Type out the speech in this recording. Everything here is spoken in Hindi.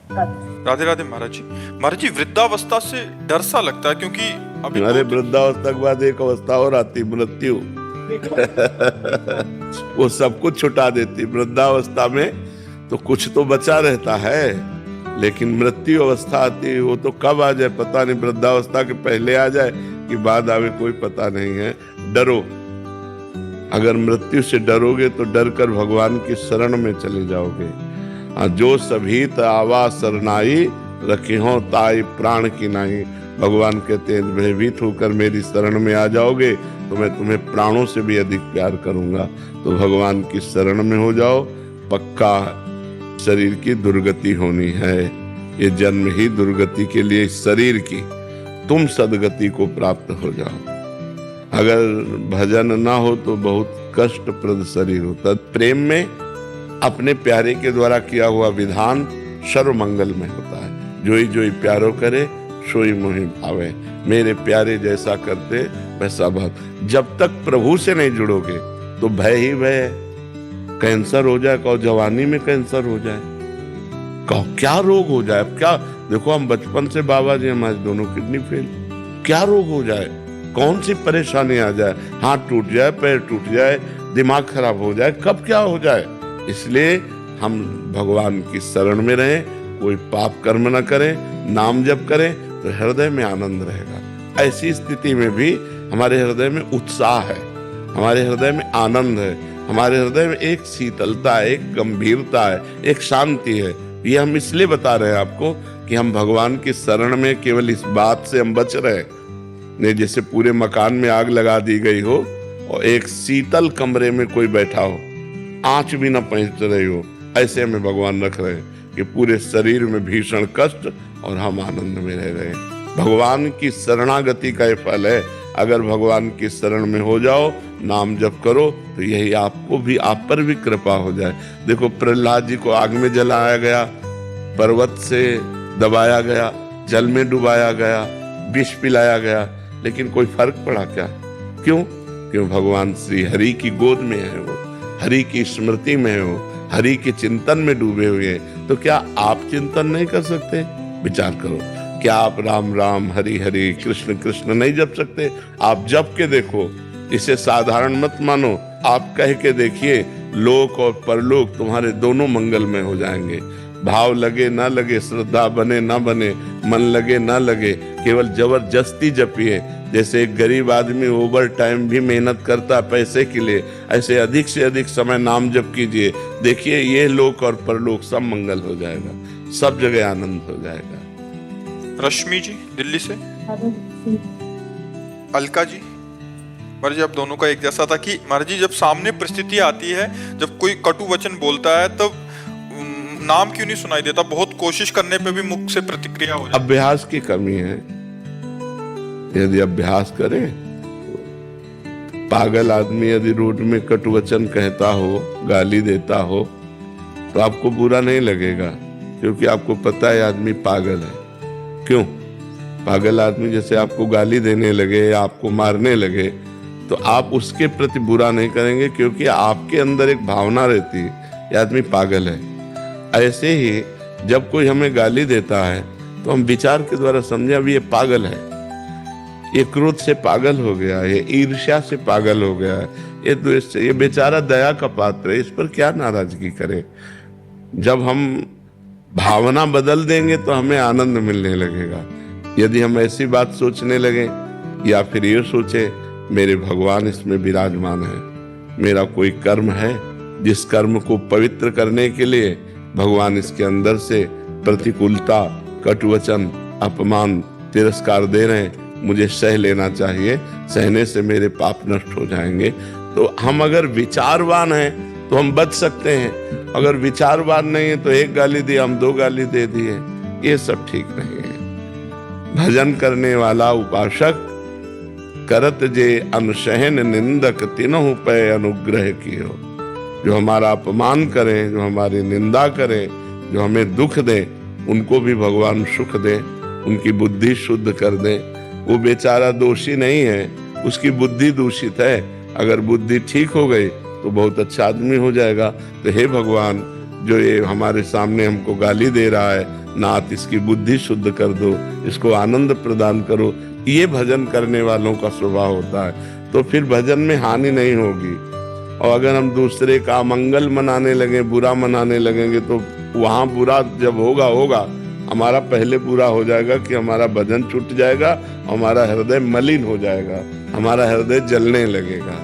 राधे राधे महाराज जी। महाराज जी, वृद्धावस्था से डर सा लगता है, क्योंकि अभी अरे वृद्धावस्था के बाद एक अवस्था और आती, मृत्यु। वो सब कुछ छुटा देती। वृद्धावस्था में तो कुछ तो बचा रहता है, लेकिन मृत्यु अवस्था आती है, वो तो कब आ जाए पता नहीं। वृद्धावस्था के पहले आ जाए कि बाद आवे कोई पता नहीं है। डरो, अगर मृत्यु से डरोगे तो डर कर भगवान की शरण में चले जाओगे। जो सभीत आवा सरनाई, रखे हो ताई प्राण की नाही। भगवान कहते हैं भयभीत होकर मेरी शरण में आ जाओगे तो मैं तुम्हें प्राणों से भी अधिक प्यार करूंगा। तो भगवान की शरण में हो जाओ, पक्का शरीर की दुर्गति होनी है। ये जन्म ही दुर्गति के लिए शरीर की, तुम सदगति को प्राप्त हो जाओ। अगर भजन ना हो तो बहुत कष्टप्रद शरीर होता। प्रेम में अपने प्यारे के द्वारा किया हुआ विधान सर्वमंगल में होता है। जोई जोई प्यारो करे सोई मोहि भावे। मेरे प्यारे जैसा करते वैसा भाव। जब तक प्रभु से नहीं जुड़ोगे तो भय ही भय है। कैंसर हो जाए, कहो जवानी में कैंसर हो जाए, कहो क्या रोग हो जाए। क्या देखो, हम बचपन से बाबा जी हमारे दोनों किडनी फेल, क्या रोग हो जाए, कौन सी परेशानी आ जाए, हाथ टूट जाए, पैर टूट जाए, दिमाग खराब हो जाए, कब क्या हो जाए। इसलिए हम भगवान की शरण में रहें, कोई पाप कर्म न करें, नाम जप करें तो हृदय में आनंद रहेगा। ऐसी स्थिति में भी हमारे हृदय में उत्साह है, हमारे हृदय में आनंद है, हमारे हृदय में एक शीतलता है, एक गंभीरता है, एक शांति है। ये हम इसलिए बता रहे हैं आपको कि हम भगवान की शरण में केवल इस बात से हम बच रहे नहीं, जैसे पूरे मकान में आग लगा दी गई हो और एक शीतल कमरे में कोई बैठा हो, आंच भी ना पहुंच रही हो, ऐसे में भगवान रख रहे हैं कि पूरे शरीर में भीषण कष्ट और हम आनंद में रह रहे हैं। भगवान की शरणागति का ये फल है। अगर भगवान की शरण में हो जाओ, नाम जप करो, तो यही आपको भी, आप पर भी कृपा हो जाए। देखो, प्रहलाद जी को आग में जलाया गया, पर्वत से दबाया गया, जल में डुबाया गया, विष पिलाया गया, लेकिन कोई फर्क पड़ा क्या? क्यों? क्यों? भगवान श्री हरि की गोद में है, वो हरि की स्मृति में है, वो हरि के चिंतन में डूबे हुए हैं। तो क्या आप चिंतन नहीं कर सकते? विचार करो, क्या आप राम राम हरि हरि कृष्ण कृष्ण नहीं जप सकते? आप जप के देखो, इसे साधारण मत मानो, आप कह के देखिए, लोक और परलोक तुम्हारे दोनों मंगलमय हो जाएंगे। भाव लगे ना लगे, श्रद्धा बने ना बने, मन लगे ना लगे, केवल जबरदस्ती जपिए। जैसे एक गरीब आदमी ओवर टाइम भी मेहनत करता है पैसे के लिए, ऐसे अधिक से अधिक समय नाम जप कीजिए। देखिए, ये लोक और परलोक सब मंगल हो जाएगा, सब जगह आनंद हो जाएगा। रश्मि जी दिल्ली से। अलका जी। महाराज जी, आप दोनों का एक जैसा था कि महाराज जी, जब सामने परिस्थिति आती है, जब कोई कटु वचन बोलता है, तब नाम क्यों नहीं सुनाई देता? बहुत कोशिश करने पे भी मुख से प्रतिक्रिया हो जाती है। अभ्यास की कमी है। यदि अभ्यास करें, पागल आदमी यदि रोड में कटु वचन कहता हो, गाली देता हो, तो आपको बुरा नहीं लगेगा, क्योंकि आपको पता है आदमी पागल है। क्यों? पागल आदमी जैसे आपको गाली देने लगे या आपको मारने लगे तो आप उसके प्रति बुरा नहीं करेंगे, क्योंकि आपके अंदर एक भावना रहती है, ये आदमी पागल है। ऐसे ही जब कोई हमें गाली देता है तो हम विचार के द्वारा समझे अभी ये पागल है, ये क्रोध से पागल हो गया, ये ईर्ष्या से पागल हो गया, ये द्वेष से, ये बेचारा दया का पात्र है, इस पर क्या नाराजगी करें। जब हम भावना बदल देंगे तो हमें आनंद मिलने लगेगा। यदि हम ऐसी बात सोचने लगे या फिर ये सोचे मेरे भगवान इसमें विराजमान है, मेरा कोई कर्म है जिस कर्म को पवित्र करने के लिए भगवान इसके अंदर से प्रतिकूलता, कटुवचन, अपमान, तिरस्कार दे रहे हैं, मुझे सह लेना चाहिए, सहने से मेरे पाप नष्ट हो जाएंगे। तो हम अगर विचारवान हैं तो हम बच सकते हैं, अगर विचारवान नहीं है तो एक गाली दी, हम दो गाली दे दिए, ये सब ठीक नहीं है। भजन करने वाला उपासक करत जे अनुशहन निंदक तिनहु पे अनुग्रह कियो। जो हमारा अपमान करें, जो हमारी निंदा करें, जो हमें दुख दें, उनको भी भगवान सुख दें, उनकी बुद्धि शुद्ध कर दें। वो बेचारा दोषी नहीं है, उसकी बुद्धि दूषित है, अगर बुद्धि ठीक हो गई तो बहुत अच्छा आदमी हो जाएगा। तो हे भगवान, जो ये हमारे सामने हमको गाली दे रहा है, नाथ इसकी बुद्धि शुद्ध कर दो, इसको आनंद प्रदान करो। ये भजन करने वालों का स्वभाव होता है। तो फिर भजन में हानि नहीं होगी। और अगर हम दूसरे का मंगल मनाने लगे, बुरा मनाने लगेंगे, तो वहाँ बुरा जब होगा हमारा पहले बुरा हो जाएगा कि हमारा भजन छूट जाएगा, हमारा हृदय मलिन हो जाएगा, हमारा हृदय जलने लगेगा।